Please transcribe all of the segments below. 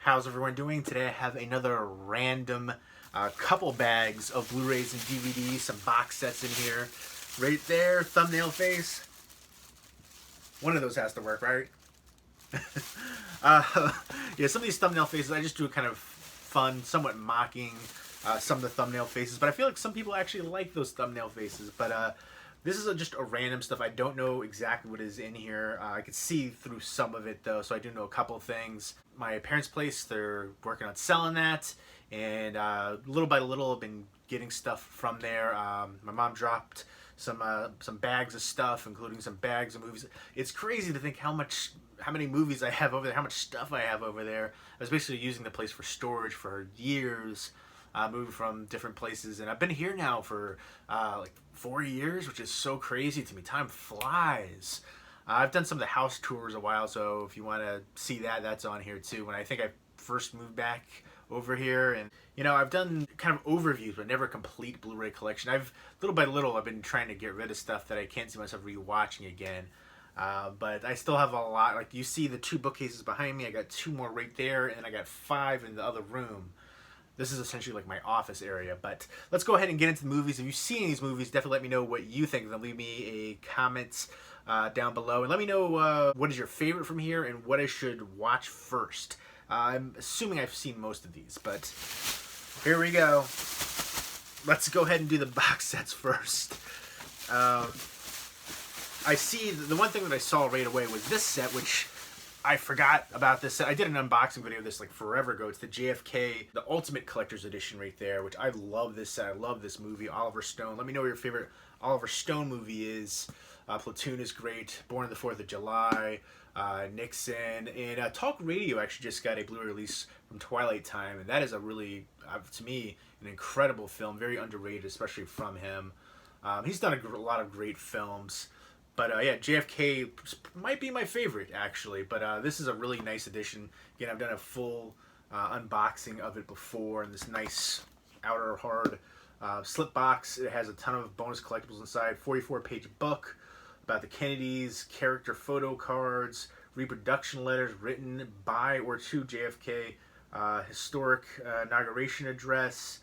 How's everyone doing? Today I have another random couple bags of Blu-rays and DVDs, some box sets in here. Right there, thumbnail face. One of those has to work, right? Yeah, some of these thumbnail faces, I just do kind of fun, somewhat mocking some of the thumbnail faces, but I feel like some people actually like those thumbnail faces. But this is just a random stuff. I don't know exactly what is in here. I could see through some of it though, so I do know a couple of things. My parents' place, they're working on selling that, and little by little I've been getting stuff from there. My mom dropped some bags of stuff, including some bags of movies. It's crazy to think how many movies I have over there, how much stuff I have over there. I was basically using the place for storage for years, moving from different places, and I've been here now for like 4 years, which is so crazy to me. Time flies. I've done some of the house tours a while, so if you want to see that, that's on here too. When I think I first moved back over here, and you know, I've done kind of overviews, but never a complete Blu-ray collection. Little by little, I've been trying to get rid of stuff that I can't see myself rewatching again. But I still have a lot. Like you see the 2 bookcases behind me, I got 2 more right there, and I got 5 in the other room. This is essentially like my office area. But let's go ahead and get into the movies. If you've seen these movies, definitely let me know what you think of them. Leave me a comment down below, and let me know what is your favorite from here and what I should watch first. I'm assuming I've seen most of these, but here we go. Let's go ahead and do the box sets first. I see the one thing that I saw right away was this set, which I forgot about this set. I did an unboxing video of this like forever ago. It's the JFK, the Ultimate Collector's Edition right there, which I love this set. I love this movie, Oliver Stone. Let me know what your favorite Oliver Stone movie is. Platoon is great. Born on the 4th of July. Nixon. And Talk Radio actually just got a Blu-ray release from Twilight Time, and that is a really, to me, an incredible film. Very underrated, especially from him. He's done a lot of great films. But yeah, JFK might be my favorite, actually. But this is a really nice edition. Again, I've done a full unboxing of it before in this nice outer hard slip box. It has a ton of bonus collectibles inside. 44-page book about the Kennedys, character photo cards, reproduction letters written by or to JFK, historic inauguration address,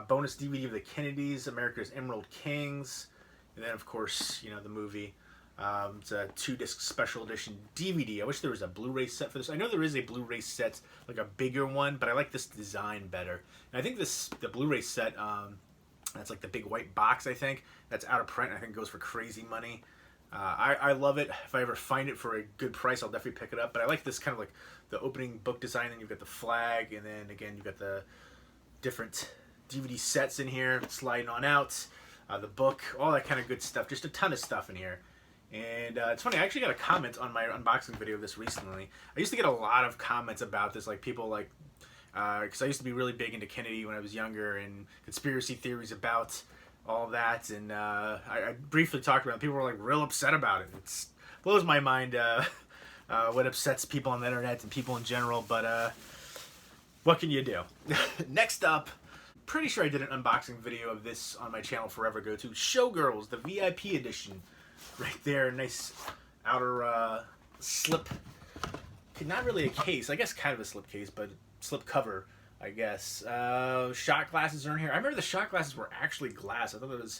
bonus DVD of the Kennedys, America's Emerald Kings, and then, of course, you know, the movie. It's a 2-disc special edition DVD. I wish there was a Blu-ray set for this. I know there is a Blu-ray set, like a bigger one, but I like this design better. And I think the Blu-ray set, that's like the big white box, I think. That's out of print. I think it goes for crazy money. I love it. If I ever find it for a good price, I'll definitely pick it up. But I like this kind of like the opening book design. Then you've got the flag, and then again, you've got the different DVD sets in here sliding on out. The book, all that kind of good stuff. Just a ton of stuff in here. And it's funny, I actually got a comment on my unboxing video of this recently. I used to get a lot of comments about this, like people like, because I used to be really big into Kennedy when I was younger, and conspiracy theories about all that. And I briefly talked about it. People were like real upset about it. It blows my mind what upsets people on the internet and people in general. But what can you do? Next up, pretty sure I did an unboxing video of this on my channel forever ago too. Showgirls, the VIP edition, right there. Nice outer slip. Not really a case, I guess, kind of a slip case, but slip cover, I guess. Shot glasses are in here. I remember the shot glasses were actually glass. I thought that was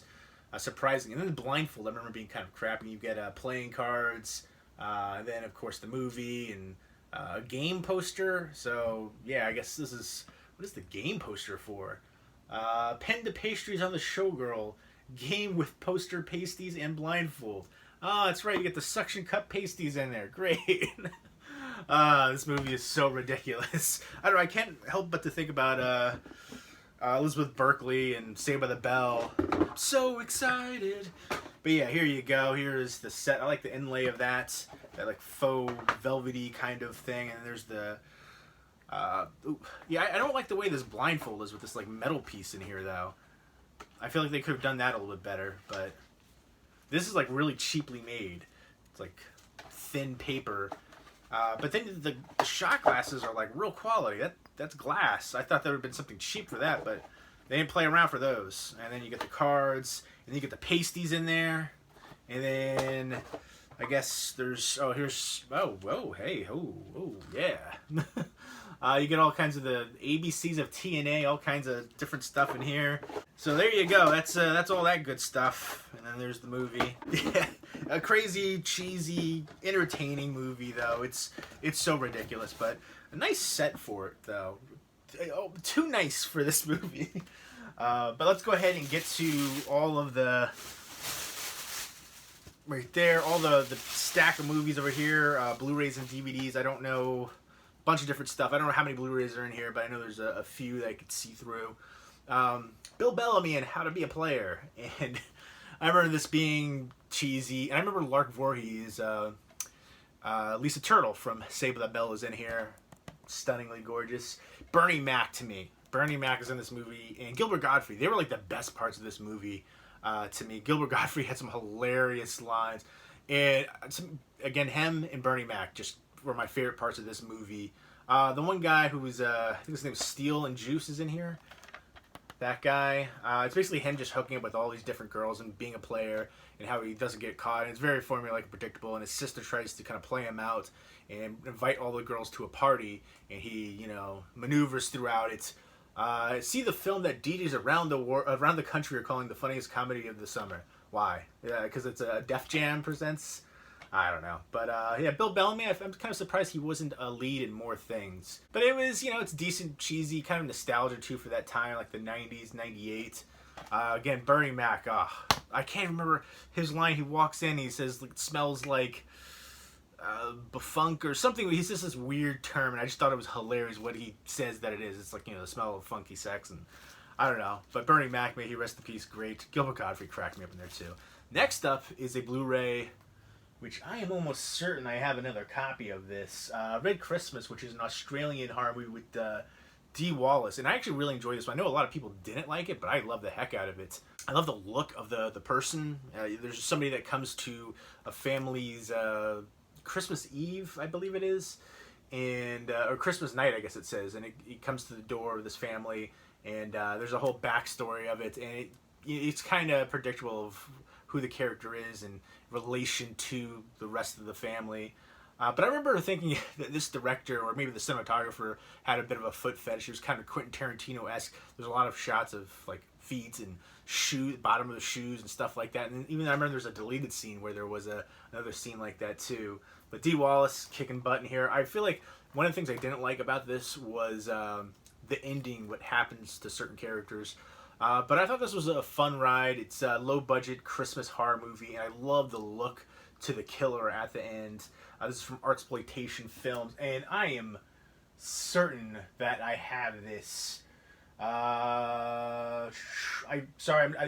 surprising. And then the blindfold, I remember being kind of crappy. You get playing cards, and then of course the movie and a game poster. So yeah, I guess this is, what is the game poster for? Pen to pastries on the Showgirl game with poster, pasties, and blindfold. Oh, that's right, you get the suction cup pasties in there. Great. This movie is so ridiculous. I don't know, I can't help but to think about Elizabeth Berkley and Saved by the Bell. I'm so excited. But yeah, here you go. Here is the set. I like the inlay of that like faux velvety kind of thing. And there's the yeah, I don't like the way this blindfold is with this like metal piece in here though. I feel like they could have done that a little bit better, but this is like really cheaply made. It's like thin paper. But then the shot glasses are like real quality. That's glass. I thought there would have been something cheap for that, but they didn't play around for those. And then you get the cards, and then you get the pasties in there. And then I guess there's, oh, here's, oh, whoa, hey, oh, yeah. You get all kinds of the ABCs of TNA, all kinds of different stuff in here. So there you go. That's all that good stuff. And then there's the movie. Yeah, a crazy, cheesy, entertaining movie though. It's so ridiculous, but a nice set for it though. Oh, too nice for this movie. But let's go ahead and get to all of the right there, all the stack of movies over here, Blu-rays and DVDs. I don't know, a bunch of different stuff. I don't know how many Blu-rays are in here, but I know there's a few that I could see through. Bill Bellamy and How to Be a Player, and I remember this being cheesy, and I remember Lark Voorhees, Lisa Turtle from Save That Bell is in here, stunningly gorgeous. Bernie Mac to me. Bernie Mac is in this movie, and Gilbert Gottfried. They were like the best parts of this movie to me. Gilbert Gottfried had some hilarious lines, and again, him and Bernie Mac just were my favorite parts of this movie. The one guy who was, I think his name was Steel and Juice is in here. That guy. It's basically him just hooking up with all these different girls and being a player, and how he doesn't get caught. And it's very formulaic and predictable, and his sister tries to kind of play him out and invite all the girls to a party, and he, you know, maneuvers throughout it. See the film that DJs around the country are calling the funniest comedy of the summer. Why? Yeah, because it's a Def Jam presents. I don't know. But yeah, Bill Bellamy, I'm kind of surprised he wasn't a lead in more things. But it was, you know, it's decent, cheesy, kind of nostalgia too for that time, like the 90s, 98. Again, Bernie Mac, I can't remember his line. He walks in, he says, it smells like befunk or something. He says this weird term, and I just thought it was hilarious what he says that it is. It's like, you know, the smell of funky sex, and I don't know. But Bernie Mac, may he rest in peace, great. Gilbert Gottfried cracked me up in there too. Next up is a Blu-ray, which I am almost certain I have another copy of this. Red Christmas, which is an Australian horror movie with Dee Wallace. And I actually really enjoyed this one. I know a lot of people didn't like it, but I love the heck out of it. I love the look of the person. There's somebody that comes to a family's Christmas Eve, I believe it is, and or Christmas night, I guess it says. And he comes to the door of this family, and there's a whole backstory of it. And it's kind of predictable of who the character is in relation to the rest of the family. But I remember thinking that this director, or maybe the cinematographer, had a bit of a foot fetish. It was kind of Quentin Tarantino-esque. There's a lot of shots of like feet and shoe, bottom of the shoes and stuff like that. And even I remember there's a deleted scene where there was another scene like that too. But Dee Wallace kicking butt in here. I feel like one of the things I didn't like about this was the ending, what happens to certain characters. But I thought this was a fun ride. It's a low-budget Christmas horror movie, and I love the look to the killer at the end. This is from Artsploitation Films, and I am certain that I have this.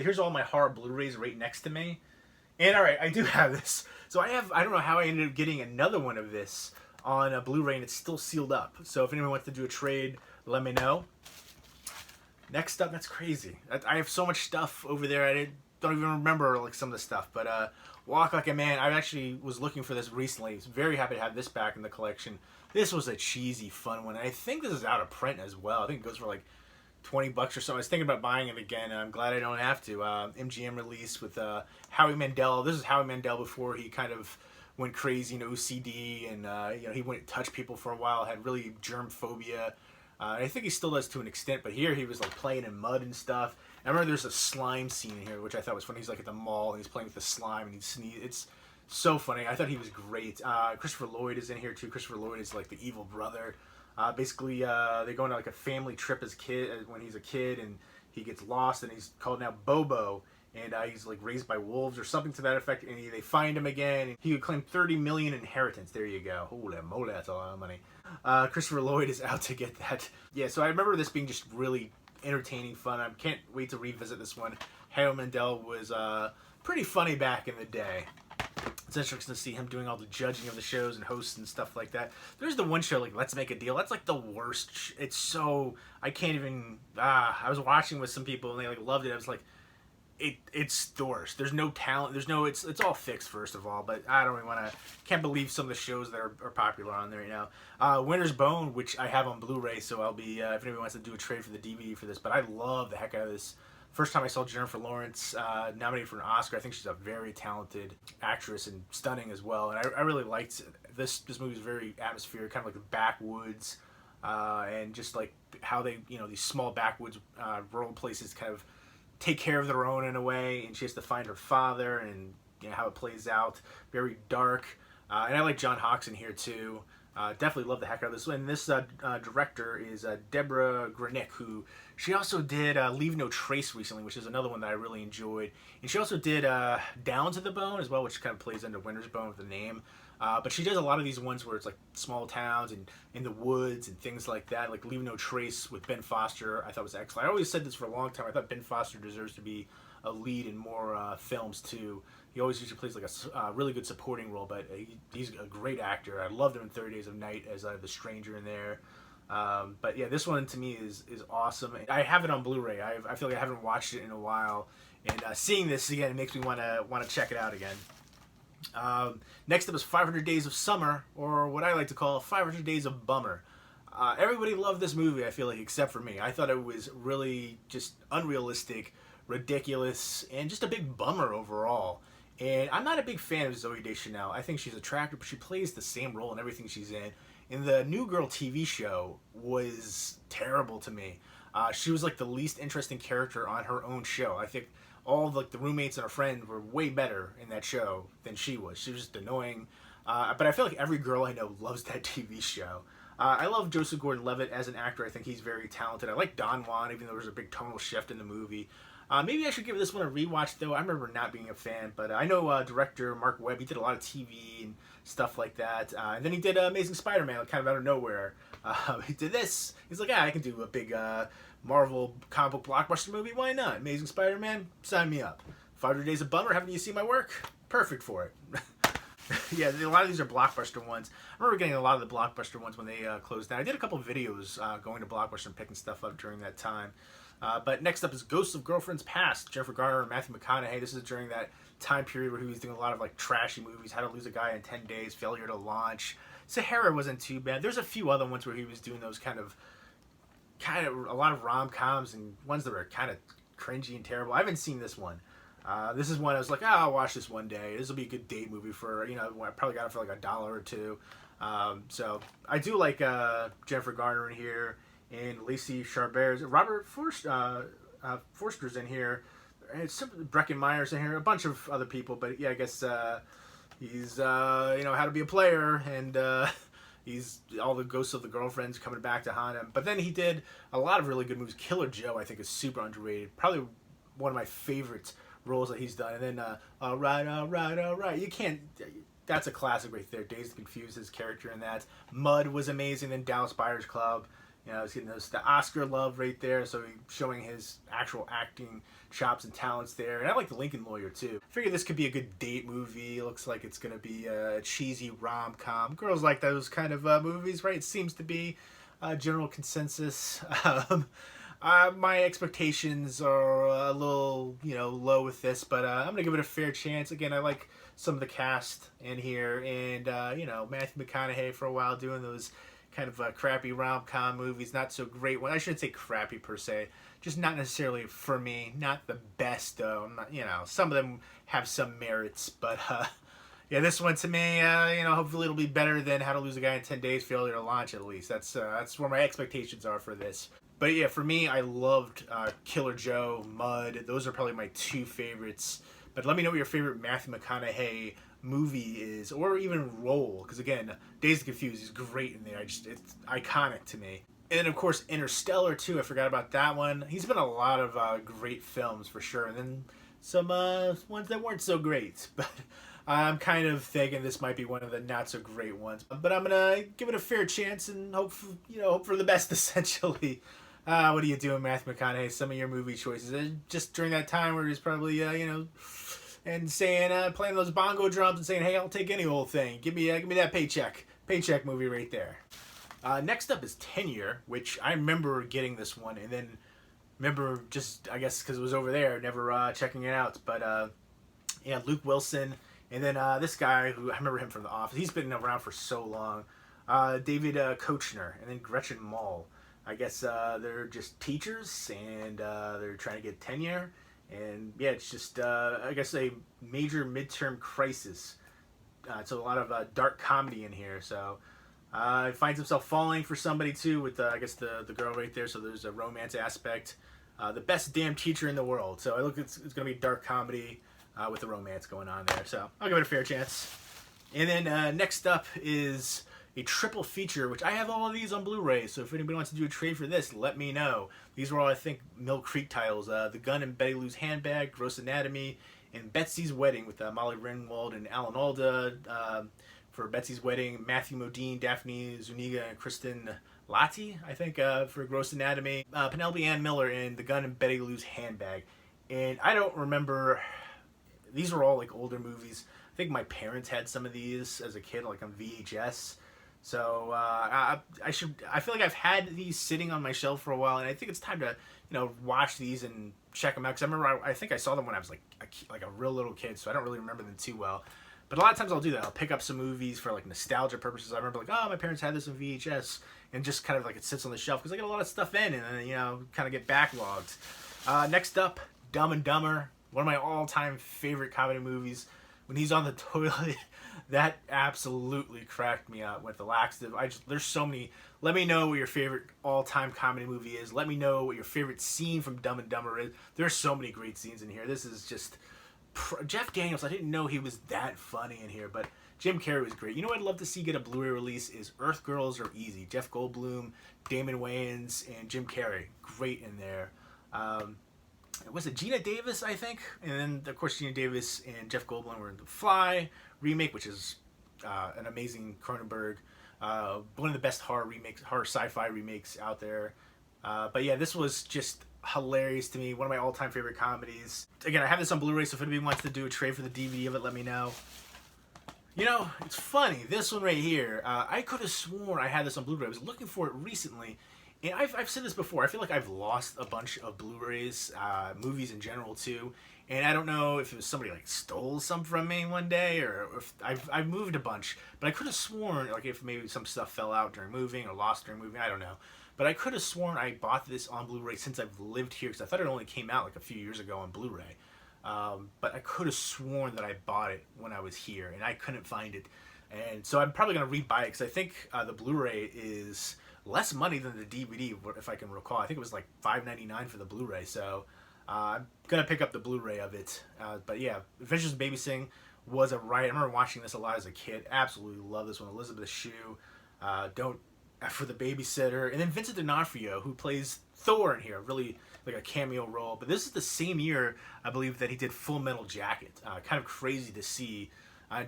Here's all my horror Blu-rays right next to me. And alright, I do have this. So I don't know how I ended up getting another one of this on a Blu-ray, and it's still sealed up. So if anyone wants to do a trade, let me know. Next up, that's crazy. I have so much stuff over there. I don't even remember like some of the stuff. But Walk Like a Man, I actually was looking for this recently. I was very happy to have this back in the collection. This was a cheesy, fun one. I think this is out of print as well. I think it goes for like 20 bucks or so. I was thinking about buying it again, and I'm glad I don't have to. MGM release with Howie Mandel. This is Howie Mandel before he kind of went crazy, OCD, and you know, he wouldn't touch people for a while, had really germ phobia. I think he still does to an extent, but here he was like playing in mud and stuff. I remember there's a slime scene in here, which I thought was funny. He's like at the mall, and he's playing with the slime, and he sneezes. It's so funny. I thought he was great. Christopher Lloyd is in here too. Christopher Lloyd is like the evil brother. Basically, they go on like a family trip as when he's a kid, and he gets lost, and he's called now Bobo, and he's like raised by wolves or something to that effect. And they find him again, and he would claim 30 million inheritance. There you go. Holy moly, that's a lot of money. Christopher Lloyd is out to get that. Yeah, so I remember this being just really entertaining, fun. I can't wait to revisit this one. Howie Mandel was pretty funny back in the day. It's interesting to see him doing all the judging of the shows and hosts and stuff like that. There's the one show, like Let's Make a Deal. That's like the worst. It's so, I can't even, I was watching with some people and they like loved it. I was like, it's the worst. There's no talent. There's no, it's all fixed first of all, but I don't really want to, can't believe some of the shows that are popular on there right now. Winter's Bone, which I have on Blu-ray, so I'll be, if anybody wants to do a trade for the DVD for this, but I love the heck out of this. First time I saw Jennifer Lawrence nominated for an Oscar. I think she's a very talented actress and stunning as well. And I really liked this movie. Was very atmospheric, kind of like the backwoods. and just like how they, these small backwoods rural places kind of take care of their own in a way, and she has to find her father, and how it plays out. Very dark, and I like John Hawkes in here too. Definitely love the heck out of this. And this director is Deborah Granick, who she also did Leave No Trace recently, which is another one that I really enjoyed. And she also did Down to the Bone as well, which kind of plays into Winter's Bone with the name. But she does a lot of these ones where it's like small towns and in the woods and things like that. Like Leave No Trace with Ben Foster, I thought was excellent. I always said this for a long time. I thought Ben Foster deserves to be a lead in more films too. He always usually plays like a really good supporting role, but he's a great actor. I loved him in 30 Days of Night as the stranger in there. But yeah, this one to me is awesome. I have it on Blu-ray. I feel like I haven't watched it in a while, and seeing this again, it makes me want to check it out again. Next up is 500 Days of Summer, or what I like to call 500 Days of Bummer. Everybody loved this movie, I feel like, except for me. I thought it was really just unrealistic, ridiculous, and just a big bummer overall. And I'm not a big fan of Zooey Deschanel. I think she's attractive, but she plays the same role in everything she's in. And the New Girl TV show was terrible to me. She was like the least interesting character on her own show. I think all of, like, the roommates and her friends were way better in that show than she was. She was just annoying. But I feel like every girl I know loves that TV show. I love Joseph Gordon-Levitt as an actor. I think he's very talented. I like Don Juan, even though there's a big tonal shift in the movie. Maybe I should give this one a rewatch, though. I remember not being a fan, but I know director Mark Webb. He did a lot of TV and stuff like that. And then he did Amazing Spider-Man, kind of out of nowhere. He did this. He's like, I can do a big Marvel comic book blockbuster movie. Why not? Amazing Spider-Man, sign me up. 500 Days of Bummer, haven't you seen my work? Perfect for it. Yeah, a lot of these are Blockbuster ones. I remember getting a lot of the Blockbuster ones when they closed down. I did a couple of videos going to Blockbuster and picking stuff up during that time. But next up is Ghosts of Girlfriends Past. Jennifer Garner and Matthew McConaughey. This is during that time period where he was doing a lot of like trashy movies. How to Lose a Guy in 10 Days, Failure to Launch. Sahara wasn't too bad. There's a few other ones where he was doing those kind of a lot of rom-coms and ones that were kind of cringy and terrible. I haven't seen this one. This is one I was like, I'll watch this one day. This will be a good date movie for, I probably got it for like $1 or $2. So I do like Jennifer Garner in here, and Lacey Chabert. Robert Forster's in here. It's Breckin Meyer's in here. A bunch of other people, but yeah, I guess he's How to Be a Player, and he's all the ghosts of the girlfriends coming back to haunt him. But then he did a lot of really good movies. Killer Joe, I think, is super underrated. Probably one of my favorites roles that he's done. And then all right, you can't, that's a classic right there. Dazed and Confused, his character in that. Mud was amazing. Then Dallas Buyers Club, he's getting the Oscar love right there, so he's showing his actual acting chops and talents there. And I like The Lincoln Lawyer too. I figured this could be a good date movie. It looks like it's gonna be a cheesy rom-com. Girls like those kind of movies, right? It seems to be general consensus. My expectations are a little, low with this, but I'm going to give it a fair chance. Again, I like some of the cast in here, and, Matthew McConaughey for a while doing those kind of crappy rom-com movies, not so great. Well, I shouldn't say crappy per se, just not necessarily for me, not the best, though. Some of them have some merits, but, yeah, this one to me, hopefully it'll be better than How to Lose a Guy in 10 Days, Failure to Launch, at least. That's where my expectations are for this. But yeah, for me, I loved Killer Joe, Mud. Those are probably my two favorites. But let me know what your favorite Matthew McConaughey movie is, or even role. Because again, Dazed and Confused is great in there. It's iconic to me. And then, of course, Interstellar, too. I forgot about that one. He's been in a lot of great films, for sure. And then some ones that weren't so great. But I'm kind of thinking this might be one of the not-so-great ones. But I'm going to give it a fair chance and hope for the best, essentially. What are you doing, Matthew McConaughey? Some of your movie choices. Just during that time where he's probably, and saying, playing those bongo drums and saying, hey, I'll take any old thing. Give me that paycheck. Paycheck movie right there. Next up is Tenure, which I remember getting this one, and then remember just, I guess because it was over there, never checking it out. But, yeah, Luke Wilson, and then this guy, who I remember him from The Office. He's been around for so long. David Koechner, and then Gretchen Mol. I guess they're just teachers, and they're trying to get tenure. And yeah, it's just, I guess, a major midterm crisis. So a lot of dark comedy in here. So Finds himself falling for somebody too with I guess the girl right there. So there's a romance aspect. The best damn teacher in the world. So I look, it's gonna be dark comedy with a romance going on there. So I'll give it a fair chance. And then next up is a triple feature, which I have all of these on Blu-ray. So if anybody wants to do a trade for this, let me know. These were all, I think, Mill Creek titles: The Gun and Betty Lou's Handbag, Gross Anatomy, and Betsy's Wedding with Molly Ringwald and Alan Alda. For Betsy's Wedding, Matthew Modine, Daphne Zuniga, and Kristen Lati, I think, for Gross Anatomy. Penelope Ann Miller in The Gun and Betty Lou's Handbag. And I don't remember, these were all like older movies. I think my parents had some of these as a kid, like on VHS. So I feel like I've had these sitting on my shelf for a while, and I think it's time to, watch these and check them out. Because I remember, I think I saw them when I was like a real little kid, so I don't really remember them too well. But a lot of times I'll do that. I'll pick up some movies for like nostalgia purposes. I remember like, oh, my parents had this on VHS, and just kind of like it sits on the shelf because I get a lot of stuff in, and then kind of get backlogged. Next up, Dumb and Dumber, one of my all-time favorite comedy movies. When he's on the toilet, that absolutely cracked me up with the laxative. There's so many. Let me know what your favorite all-time comedy movie is. Let me know what your favorite scene from Dumb and Dumber is. There's so many great scenes in here. This is just Jeff Daniels. I didn't know he was that funny in here, but Jim Carrey was great. You know what I'd love to see get a Blu-ray release is Earth Girls Are Easy. Jeff Goldblum, Damon Wayans, and Jim Carrey. Great in there. Was it Gina Davis, I think? And then, of course, Gina Davis and Jeff Goldblum were in The Fly remake, which is an amazing Cronenberg. One of the best horror sci-fi remakes out there. But yeah, this was just hilarious to me. One of my all-time favorite comedies. Again, I have this on Blu-ray, so if anybody wants to do a trade for the DVD of it, let me know. It's funny. This one right here, I could have sworn I had this on Blu-ray. I was looking for it recently, and I've said this before. I feel like I've lost a bunch of Blu-rays, movies in general too, and I don't know if it was somebody like stole some from me one day, or if I've moved a bunch, but I could have sworn, like, if maybe some stuff fell out during moving or lost during moving, I don't know. But I could have sworn I bought this on Blu-ray since I've lived here, because I thought it only came out like a few years ago on Blu-ray. But I could have sworn that I bought it when I was here, and I couldn't find it. And so I'm probably going to rebuy it, because I think the Blu-ray is less money than the DVD, if I can recall. I think it was like $5.99 for the Blu-ray, so I'm going to pick up the Blu-ray of it. But yeah, Adventures in Babysitting was a riot. I remember watching this a lot as a kid. Absolutely love this one. Elizabeth Shue, for The Babysitter, and then Vincent D'Onofrio, who plays Thor in here, really like a cameo role. But this is the same year, I believe, that he did Full Metal Jacket. Kind of crazy to see. A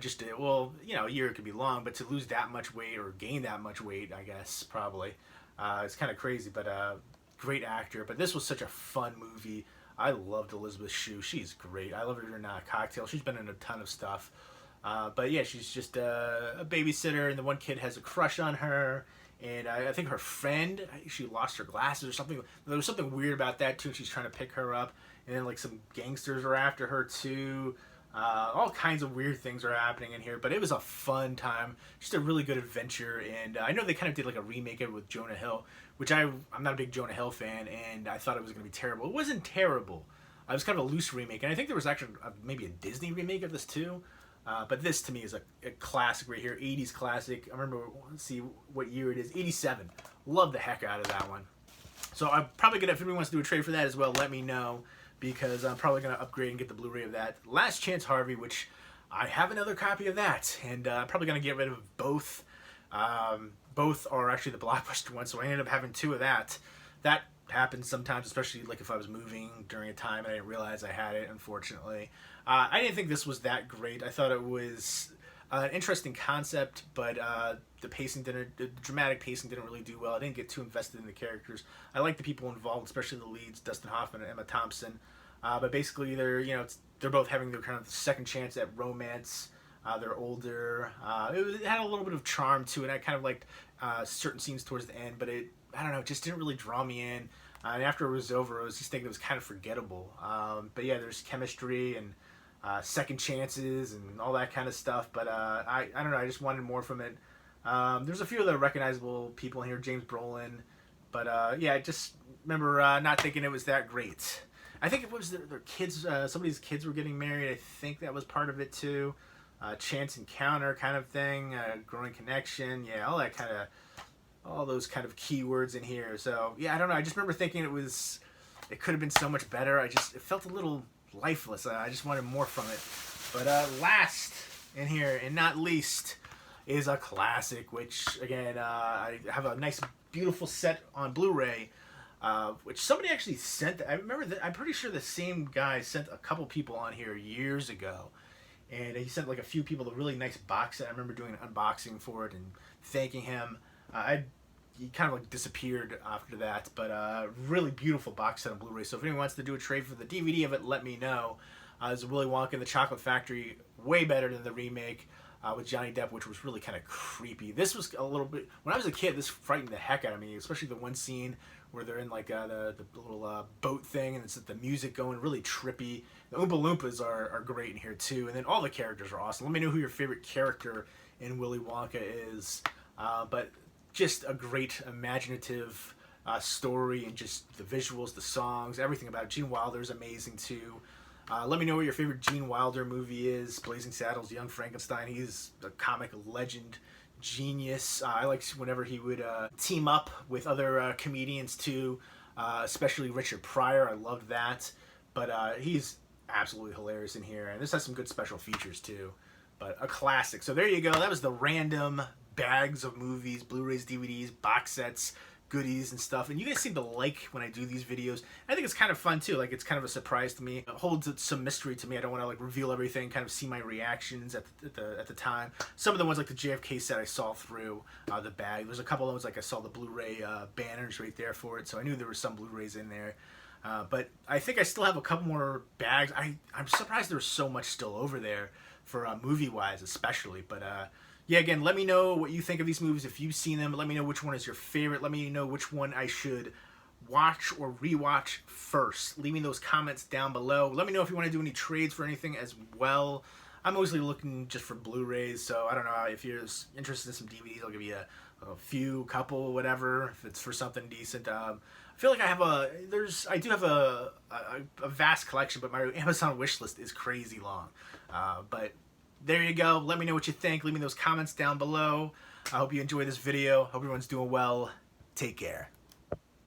year could be long, but to lose that much weight or gain that much weight, I guess, probably. It's kind of crazy, but great actor. But this was such a fun movie. I loved Elizabeth Shue. She's great. I love her in Cocktail. She's been in a ton of stuff. But yeah, she's just a babysitter, and the one kid has a crush on her. And I think her friend, she lost her glasses or something. There was something weird about that too. She's trying to pick her up, and then like some gangsters are after her too. All kinds of weird things are happening in here, but it was a fun time. Just a really good adventure, and I know they kind of did like a remake of it with Jonah Hill, which I'm not a big Jonah Hill fan, and I thought it was going to be terrible. It wasn't terrible. It was kind of a loose remake, and I think there was actually maybe a Disney remake of this too. But this, to me, is a classic right here. 80s classic. I remember, let's see what year it is. 87. Love the heck out of that one. So I'm probably going to, if anyone wants to do a trade for that as well, let me know, because I'm probably going to upgrade and get the Blu-ray of that. Last Chance Harvey, which I have another copy of that. And I'm probably going to get rid of both. Both are actually the Blockbuster ones, so I ended up having two of that. That happens sometimes, especially like if I was moving during a time and I didn't realize I had it, unfortunately. I didn't think this was that great. I thought it was an interesting concept, but the dramatic pacing didn't really do well. I didn't get too invested in the characters. I like the people involved, especially the leads, Dustin Hoffman and Emma Thompson. But basically, they're both having their kind of second chance at romance. They're older. It had a little bit of charm to it. I kind of liked certain scenes towards the end, but it just didn't really draw me in. And after it was over, I was just thinking it was kind of forgettable. But yeah, there's chemistry and second chances and all that kind of stuff. But I don't know. I just wanted more from it. There's a few other recognizable people in here, James Brolin. But yeah, I just remember not thinking it was that great. I think it was their kids. Somebody's kids were getting married. I think that was part of it too. chance encounter kind of thing, growing connection, yeah, all that kind of, all those kind of keywords in here. So yeah, I don't know. I just remember thinking it could have been so much better. It felt a little lifeless. I just wanted more from it. But last in here, and not least, is a classic, which again, I have a nice, beautiful set on Blu-ray, which somebody actually sent. I remember that. I'm pretty sure the same guy sent a couple people on here years ago, and he sent like a few people a really nice box set. I remember doing an unboxing for it and thanking him. He kind of like disappeared after that, but really beautiful box set on Blu-ray. So if anyone wants to do a trade for the DVD of it, let me know. There's Willy Wonka and the Chocolate Factory, way better than the remake with Johnny Depp, which was really kind of creepy. This was a little bit, when I was a kid, this frightened the heck out of me, especially the one scene where they're in like the little boat thing, and it's the music going, really trippy. The Oompa Loompas are great in here too, and then all the characters are awesome. Let me know who your favorite character in Willy Wonka is. But just a great imaginative story, and just the visuals, the songs, everything about it. Gene Wilder is amazing too. Let me know what your favorite Gene Wilder movie is. Blazing Saddles, Young Frankenstein. He's a comic legend, genius. I liked whenever he would team up with other comedians too, especially Richard Pryor. I loved that. But he's absolutely hilarious in here. And this has some good special features too. But a classic. So there you go. That was the random bags of movies, Blu-rays, DVDs, box sets, goodies and stuff. And you guys seem to like when I do these videos. I think it's kind of fun too. Like, it's kind of a surprise to me. It holds some mystery to me. I don't want to like reveal everything, kind of see my reactions at the time. Some of the ones like the JFK set I saw through the bag. There's a couple of those like I saw the Blu-ray banners right there for it. So I knew there were some Blu-rays in there. But I think I still have a couple more bags. I'm surprised there's so much still over there for movie-wise especially. But yeah, again, let me know what you think of these movies if you've seen them. Let me know which one is your favorite. Let me know which one I should watch or rewatch first. Leave me those comments down below. Let me know if you want to do any trades for anything as well. I'm mostly looking just for Blu-rays, so I don't know. If you're interested in some DVDs, I'll give you a few, couple, whatever, if it's for something decent. I feel like I do have a vast collection, but my Amazon wish list is crazy long. But there you go. Let me know what you think. Leave me those comments down below. I hope you enjoy this video. Hope everyone's doing well. Take care.